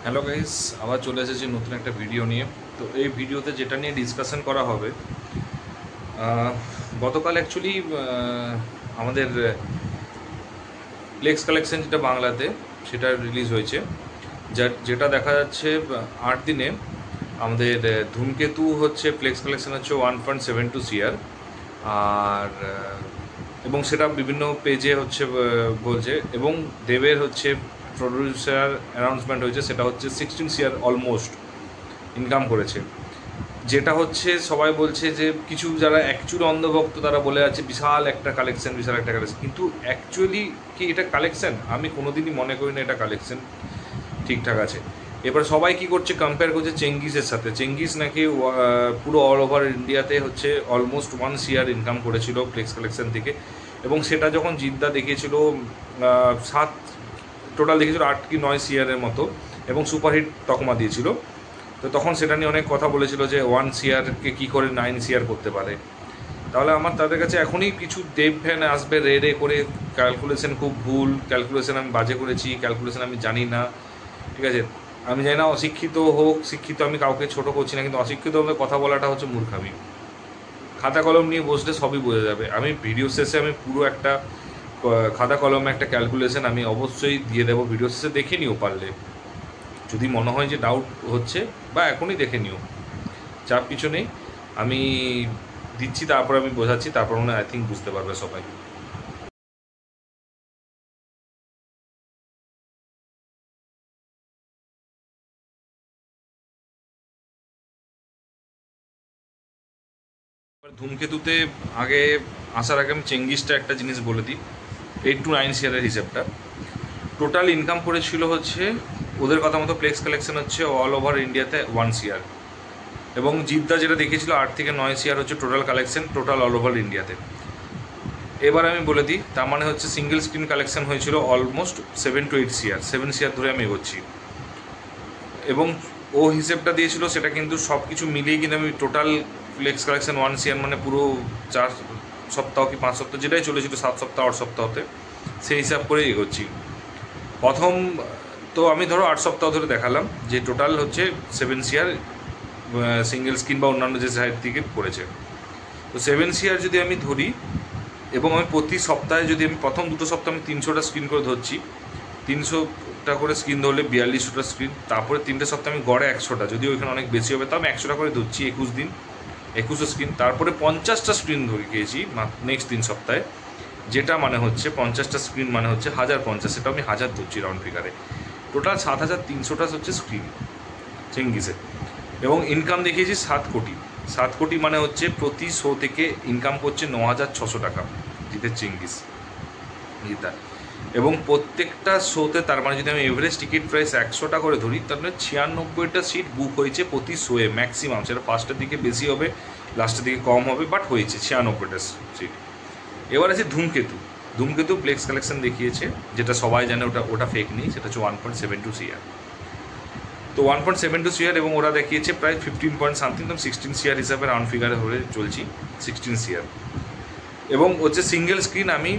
Hello guys, আবার চলে এসেছি নতুন একটা ভিডিও নিয়ে। তো এই ভিডিওতে যেটা নিয়ে ডিসকাশন করা হবে, আহ, গতকাল অ্যাকচুয়ালি আমাদের ফ্লেক্স কালেকশন যেটা বাংলাতে সেটা রিলিজ হয়েছে, যেটা দেখা যাচ্ছে 8 দিনে আমাদের ধূমকেতু হচ্ছে ফ্লেক্স কালেকশন হচ্ছে 1.72 CR। আর এবং সেটা বিভিন্ন পেজে হচ্ছে বলছে, এবং দেবের হচ্ছে প্রডিউসার অ্যানাউন্সমেন্ট হয়েছে, সেটা হচ্ছে 16 CR অলমোস্ট ইনকাম করেছে। যেটা হচ্ছে সবাই বলছে যে কিছু যারা অ্যাকচুয়ালি অন্ধভক্ত তারা বলে আছে বিশাল একটা কালেকশন, বিশাল একটা কালেকশন, কিন্তু অ্যাকচুয়ালি কি এটা কালেকশন? আমি কোনোদিনই মনে করি না এটা কালেকশন ঠিকঠাক আছে। এবার সবাই কি করছে, কম্পেয়ার করছে চেঙ্গিসের সাথে। চেঙ্গিস নাকি পুরো অল ওভার ইন্ডিয়াতে হচ্ছে অলমোস্ট 1 CR ইনকাম করেছিল ফ্লেক্স কালেকশন থেকে, এবং সেটা যখন জিদ্দা দেখিয়েছিল 7, টোটাল দেখিয়েছিল 8 কি 9 CR মতো, এবং সুপারহিট তকমা দিয়েছিল। তো তখন সেটা নিয়ে অনেক কথা বলেছিল যে 1 CRকে কী করে 9 CR করতে পারে। তাহলে আমার তাদের কাছে এখনই কিছু দেব ফ্যান আসবে রে রে করে, ক্যালকুলেশন খুব ভুল, ক্যালকুলেশন আমি বাজে করেছি, ক্যালকুলেশন আমি জানি না। ঠিক আছে, আমি জানি না অশিক্ষিত হোক শিক্ষিত, আমি কাউকে ছোট করছি না, কিন্তু অশিক্ষিত হলে কথা বলাটা হচ্ছে মূর্খামি। খাতা কলম নিয়ে বসলে সবই বোঝা যাবে। আমি ভিডিও শেষে আমি পুরো একটা খাতা কলমে একটা ক্যালকুলেশন আমি অবশ্যই দিয়ে দেবো, ভিডিও শেষে দেখে নিও পারলে। যদি মনে হয় যে ডাউট হচ্ছে, বা এখনই দেখে নিও, চাপ কিছু নেই। আমি দিচ্ছি, তারপর আমি বোঝাচ্ছি, তারপর মনে আই থিঙ্ক বুঝতে পারবে সবাই। এবার ধূমকেতুতে আগে আসার আগে আমি চেঙ্গিসটা একটা জিনিস বলে দিই। 8 to 9 CRের হিসেবটা টোটাল ইনকাম করেছিল হচ্ছে, ওদের কথা মতো ফ্লেক্স কালেকশন হচ্ছে অল ওভার ইন্ডিয়াতে 1 CR, এবং জিদ্দা যেটা দেখিয়েছিল 8 থেকে 9 CR হচ্ছে total collection, total all over ইন্ডিয়াতে। এবার আমি বলে দিই, তার মানে হচ্ছে সিঙ্গেল স্ক্রিন কালেকশন হয়েছিল অলমোস্ট 7 to 8 CR, 7 CR ধরে আমি এগোচ্ছি। এবং ও হিসেবটা দিয়েছিল, সেটা কিন্তু সব কিছু মিলিয়ে কিন্তু আমি টোটাল ফ্লেক্স কালেকশন 1 CR মানে পুরো 4 সপ্তাহ কি 5 সপ্তাহ যেটাই চলেছিল, 7 সপ্তাহ 8 সপ্তাহতে, সেই হিসাব করেই এগোচ্ছি। প্রথম তো আমি ধরো 8 সপ্তাহ ধরে দেখালাম যে টোটাল হচ্ছে 7 CR সিঙ্গেল স্ক্রিন বা অন্যান্য যে সাইড থেকে পড়েছে। তো 7 CR যদি আমি ধরি, এবং আমি প্রতি সপ্তাহে যদি আমি প্রথম 2 সপ্তাহ আমি 300টা স্ক্রিন করে ধরছি, 300টা করে স্ক্রিন ধরলে 4200টা স্ক্রিন, তারপরে 3টে সপ্তাহ আমি গড়ে 100টা, যদিও ওইখানে অনেক বেশি হবে, তাও আমি 100টা করে ধরছি, 21 দিন 2100 স্ক্রিন, তারপরে 50টা স্ক্রিন ধরে গিয়েছি নেক্সট 3 সপ্তাহে, যেটা মানে হচ্ছে 50টা স্ক্রিন মানে হচ্ছে 1050, সেটা আমি 1000 ধরছি রাউন্ড ফিগারে। টোটাল 7300টা হচ্ছে স্ক্রিন চেঙ্গিসে, এবং ইনকাম দেখিয়েছি 7 কোটি। 7 কোটি মানে হচ্ছে প্রতি শো থেকে ইনকাম করছে 9600 টাকা জিতের চেঙ্গিস জিতা। এবং প্রত্যেকটা শোতে, তার মানে যদি আমি এভারেজ টিকিট প্রাইস 100টা করে ধরি, তাহলে 96টা সিট বুক হয়েছে প্রতি শোয়ে ম্যাক্সিমাম। সেটা ফার্স্টের দিকে বেশি হবে, লাস্টের দিকে কম হবে, বাট হয়েছে 96টা সিট। এবার আছে ধূমকেতু। ধূমকেতু ফ্লেক্স কালেকশন দেখিয়েছে, যেটা সবাই জানে, ওটা ওটা ফেক নেই, সেটা হচ্ছে 1.72 CR। তো 1.72 CR, এবং ওরা দেখিয়েছে প্রায় 15 পয়েন্ট সামথিং, তো 16 CR হিসাবে রাউন্ড ফিগারে ধরে চলছি, 16 CR। এবং হচ্ছে সিঙ্গেল স্ক্রিন আমি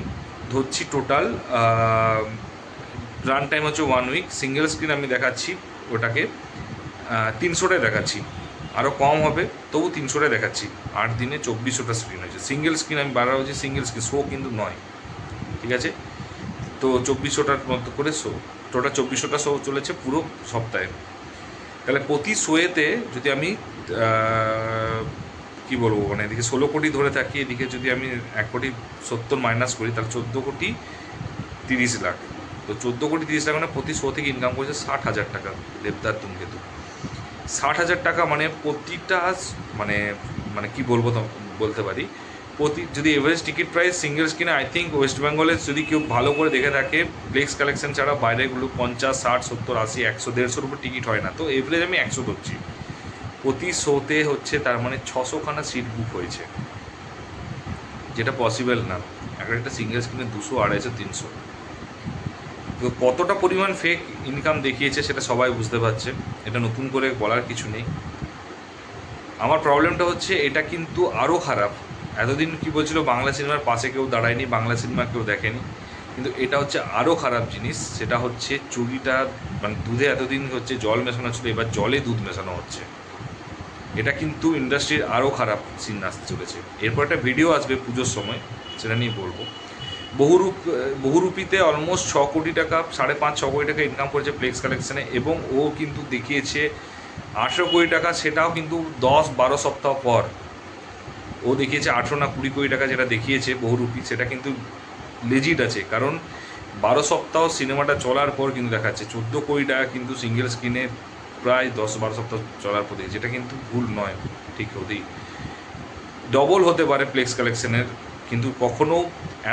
ধরছি টোটাল রান টাইম হচ্ছে 1 উইক। সিঙ্গেল স্ক্রিন আমি দেখাচ্ছি ওটাকে 300টায় দেখাচ্ছি, আরও কম হবে, তবু 300টায় দেখাচ্ছি। 8 দিনে 2400টা স্ক্রিন হয়েছে। সিঙ্গেল স্ক্রিন আমি বারবার হচ্ছে সিঙ্গেল স্ক্রিন, শো কিন্তু নয়, ঠিক আছে? তো 2400টার মতো করে শো, টোটাল 2400টা শো চলেছে পুরো সপ্তাহে। তাহলে প্রতি শোয়েতে যদি আমি কী বলবো, মানে এদিকে 16 কোটি ধরে থাকি, এদিকে যদি আমি 1.70 কোটি মাইনাস করি, তাহলে 14.30 কোটি তো 14.30 কোটি মানে প্রতি শো থেকে ইনকাম করেছে 60,000 টাকা দেবদার ধূমকেতু। 60,000 টাকা মানে প্রতিটা, মানে মানে কী বলবো, তো বলতে পারি যদি এভারেজ টিকিট প্রাইস সিঙ্গেল স্ক্রিনে, আই থিঙ্ক ওয়েস্ট বেঙ্গলে যদি কেউ ভালো করে দেখে থাকে, ফ্লেক্স কালেকশন ছাড়া বাইরেগুলো 50, 60, 70, 80, 100, 150-র উপর টিকিট হয় না, তো এভারেজ আমি 100 ধরছি। প্রতি শোতে হচ্ছে তার মানে 600খানা সিট বুক হয়েছে, যেটা পসিবল না। একটা সিঙ্গেল স্ক্রিনে 200, 250, 300। তো কতটা পরিমাণ ফেক ইনকাম দেখিয়েছে সেটা সবাই বুঝতে পারছে, এটা নতুন করে বলার কিছু নেই। আমার প্রবলেমটা হচ্ছে এটা কিন্তু আরও খারাপ। এতদিন কি বলছিল, বাংলা সিনেমার পাশে কেউ দাঁড়ায়নি, বাংলা সিনেমা কেউ দেখেনি, কিন্তু এটা হচ্ছে আরও খারাপ জিনিস, সেটা হচ্ছে চুরিটা মানে দুধে এতদিন হচ্ছে জল মেশানো ছিল, এবার জলে দুধ মেশানো হচ্ছে। এটা কিন্তু ইন্ডাস্ট্রির আরও খারাপ সিন আসতে চলেছে। এরপর একটা ভিডিও আসবে পুজোর সময়, সেটা নিয়ে বলবো। বহুরূপীতে অলমোস্ট 6 কোটি টাকা, 5.5-6 কোটি টাকা ইনকাম করেছে ফ্লেক্স কালেকশানে, এবং ও কিন্তু দেখিয়েছে 18 কোটি টাকা, সেটাও কিন্তু 10-12 সপ্তাহ পর। ও দেখিয়েছে 18 না 20 কোটি টাকা, যেটা দেখিয়েছে বহুরূপী, সেটা কিন্তু লেজিট আছে। কারণ 12 সপ্তাহ সিনেমাটা চলার পর কিন্তু দেখাচ্ছে 14 কোটি টাকা কিন্তু সিঙ্গেল স্ক্রিনে প্রায় 10-12 সপ্তাহ চলার পর, যেটা কিন্তু ভুল নয়, ঠিক হতেই ডবল হতে পারে ফ্লেক্স কালেকশনের, কিন্তু কখনো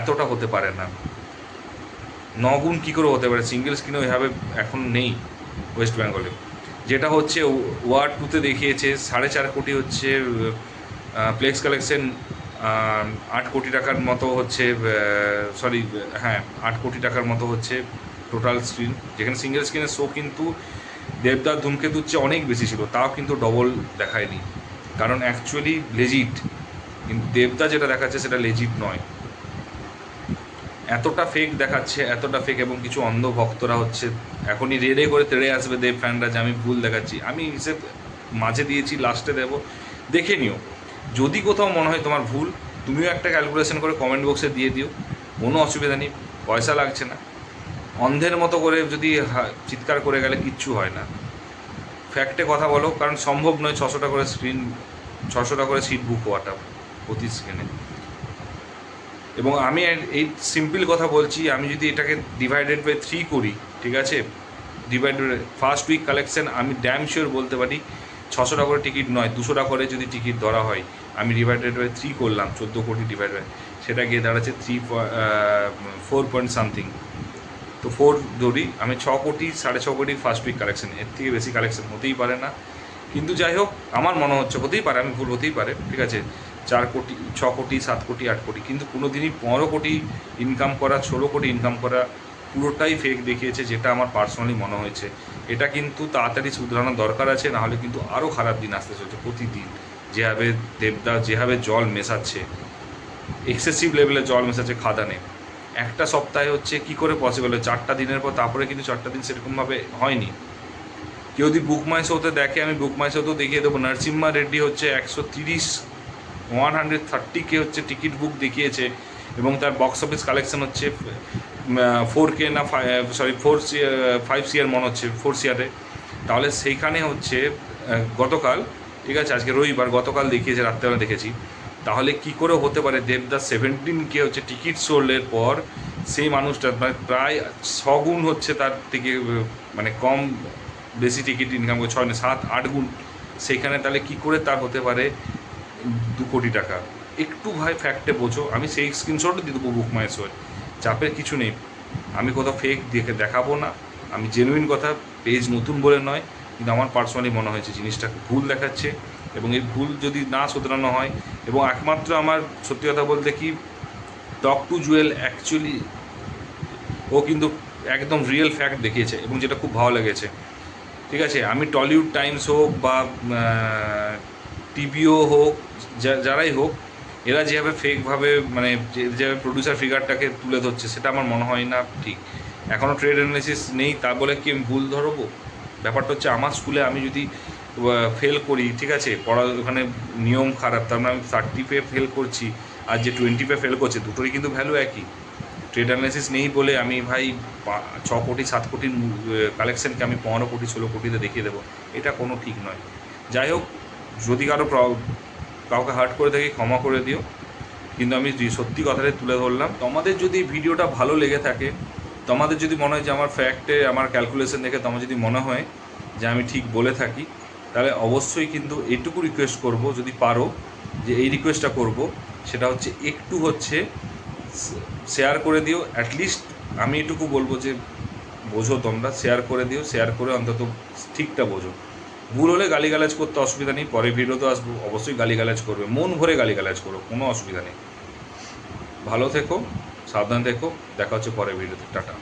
এতটা হতে পারে না। 9 গুণ কী করে হতে পারে? সিঙ্গেল স্ক্রিনে ওইভাবে এখন নেই ওয়েস্ট বেঙ্গলে। যেটা হচ্ছে ওয়ার 2-তে দেখিয়েছে 4.5 কোটি হচ্ছে ফ্লেক্স কালেকশন, 8 কোটি টাকার মতো হচ্ছে, সরি হ্যাঁ 8 কোটি টাকার মতো হচ্ছে টোটাল স্ক্রিন, যেখানে সিঙ্গেল স্ক্রিনের শো কিন্তু দেবদার ধূমকেতুর চেয়ে অনেক বেশি ছিল, তাও কিন্তু ডবল দেখায়নি। কারণ অ্যাকচুয়ালি লেজিট, কিন্তু দেবদা যেটা দেখাচ্ছে সেটা লেজিট নয়, এতটা ফেক দেখাচ্ছে, এতটা ফেক। এবং কিছু অন্ধ ভক্তরা হচ্ছে এখনই রেডে করে তেড়ে আসবে দেব ফ্যানরা যে আমি ভুল দেখাচ্ছি। আমি হিসেব মাঝে দিয়েছি, লাস্টে দেবো, দেখে নিও। যদি কোথাও মনে হয় তোমার ভুল, তুমিও একটা ক্যালকুলেশন করে কমেন্ট বক্সে দিয়ে দিও, কোনো অসুবিধা নেই, পয়সা লাগছে না। অন্ধের মতো করে যদি চিৎকার করে গেলে কিচ্ছু হয় না, ফ্যাক্টে কথা বলো। কারণ সম্ভব নয় 600টা করে স্ক্রিন, 600টা করে সিট বুক হওয়াটা প্রতি স্ক্রিনে। এবং আমি এই সিম্পল কথা বলছি, আমি যদি এটাকে ডিভাইডেড বাই 3 করি, ঠিক আছে, ডিভাইডেড ফার্স্ট উইক কালেকশন, আমি ড্যাম শিওর বলতে পারি 600 টাকা করে টিকিট নয়, 200 টাকা করে যদি টিকিট ধরা হয়, আমি ডিভাইডেড বাই 3 করলাম, 14 কোটি ডিভাইড বাই, সেটা গিয়ে দাঁড়াচ্ছে 4 পয়েন্ট সামথিং। তো 4 ধরি আমি, 6 কোটি 6.5 কোটি ফার্স্ট উইক কালেকশন, এর থেকে বেশি কালেকশন হতেই পারে না। কিন্তু যাই হোক, আমার মনে হচ্ছে হতেই পারে, আমি ভুল হতেই পারে, ঠিক আছে, 4 কোটি 6 কোটি 7 কোটি 8 কোটি, কিন্তু কোনো দিনই 15 কোটি ইনকাম করা, 16 কোটি ইনকাম করা পুরোটাই ফেক দেখিয়েছে, যেটা আমার পার্সোনালি মনে হয়েছে। এটা কিন্তু তাড়াতাড়ি শুধরানোর দরকার আছে, নাহলে কিন্তু আরও খারাপ দিন আসতে চলছে। প্রতিদিন যেভাবে দেবদা যেভাবে জল মেশাচ্ছে, এক্সেসিভ লেভেলে জল মেশাচ্ছে খাদানে, একটা সপ্তাহে হচ্ছে কি করে পসিবল হয়? 4টা দিনের পর, তারপরে কিন্তু 4টা দিন সেরকমভাবে হয়নি। কেউ যদি বুক মাই শোতে দেখে, আমি বুক মাই শোতেও দেখিয়ে দেবো, নরসিম্মা রেড্ডি হচ্ছে 130 হচ্ছে টিকিট বুক দেখিয়েছে, এবং তার বক্স অফিস কালেকশন হচ্ছে 4K না 5 CR মনে হচ্ছে, 4 CR। তাহলে সেইখানে হচ্ছে গতকাল, ঠিক আছে, আজকে রবিবার, গতকাল দেখিয়েছে, রাত্রেবেলা দেখেছি। তাহলে কি করে হতে পারে দেবদাস 17K হচ্ছে টিকিট সোল্ডের পর সেই মানুষটা মানে প্রায় 6 গুণ হচ্ছে তার থেকে, মানে কম বেশি টিকিট ইনকাম করে, 6 না 7-8 গুণ সেইখানে। তাহলে কি করে তার হতে পারে 2 কোটি টাকা? একটু ভাই ফ্যাক্টে বোঝো। আমি সেই স্ক্রিনশটও দিয়ে দেবো বুক মাই শোয়, চাপের কিছু নেই। আমি কোথাও ফেক দেখাবো না, আমি জেনুইন কথা, পেজ নতুন বলে নয়, কিন্তু আমার পার্সোনালি মনে হয়েছে জিনিসটা ভুল দেখাচ্ছে। এবং এই ভুল যদি না শোধরানো হয়, এবং একমাত্র আমার সত্যি কথা বলতে কি, টক টু জুয়েল অ্যাকচুয়ালি ও কিন্তু একদম রিয়েল ফ্যাক্ট দেখিয়েছে, এবং যেটা খুব ভালো লেগেছে, ঠিক আছে। আমি টলিউড টাইমস হোক বা টিভিও হোক, যারাই হোক, এরা যেভাবে ফেকভাবে মানে যেভাবে প্রডিউসার ফিগারটাকে তুলে ধরছে, সেটা আমার মনে হয় না ঠিক। এখনও ট্রেড অ্যানালিসিস নেই, তা বলে কি আমি ভুল ধরবো? ব্যাপারটা হচ্ছে, আমার স্কুলে আমি যদি ফেল করি, ঠিক আছে, ওখানে নিয়ম খারাপ, তার মানে আমি 30 পেয়ে ফেল করছি, আর যে 20 পেয়ে ফেল করছে, দুটোরই কিন্তু ভ্যালু একই। ট্রেড অ্যানালিসিস নেই বলে আমি ভাই 6 কোটি 7 কোটির কালেকশানকে আমি 15 কোটি 16 কোটিতে দেখিয়ে দেবো, এটা কোনো ঠিক নয়। যাই হোক, যদি কাউকে হার্ট করে থাকি ক্ষমা করে দিও, কিন্তু আমি সত্যি কথাটাই তুলে ধরলাম। তোমাদের যদি ভিডিওটা ভালো লেগে থাকে, তোমাদের যদি মনে হয় যে আমার ফ্যাক্টে, আমার ক্যালকুলেশন দেখে তোমার যদি মনে হয় যে আমি ঠিক বলে থাকি, তাহলে অবশ্যই কিন্তু এটুকু রিকোয়েস্ট করব, যদি পারো, যে এই রিকোয়েস্টটা করব, সেটা হচ্ছে একটু হচ্ছে শেয়ার করে দিও। অ্যাটলিস্ট আমি এটুকু বলবো যে বোঝো, তোমরা শেয়ার করে দিও, শেয়ার করে অন্তত ঠিকটা বোঝো। ভুল হলে গালিগালাজ করতে অসুবিধা নেই, পরে ভিডিওতে আসবো, অবশ্যই গালিগালাজ করবে, মন ভরে গালিগালাজ করো, কোনো অসুবিধা নেই। ভালো থেকো, সাবধান থেকো, দেখা হচ্ছে পরে ভিডিওতে, টাটা।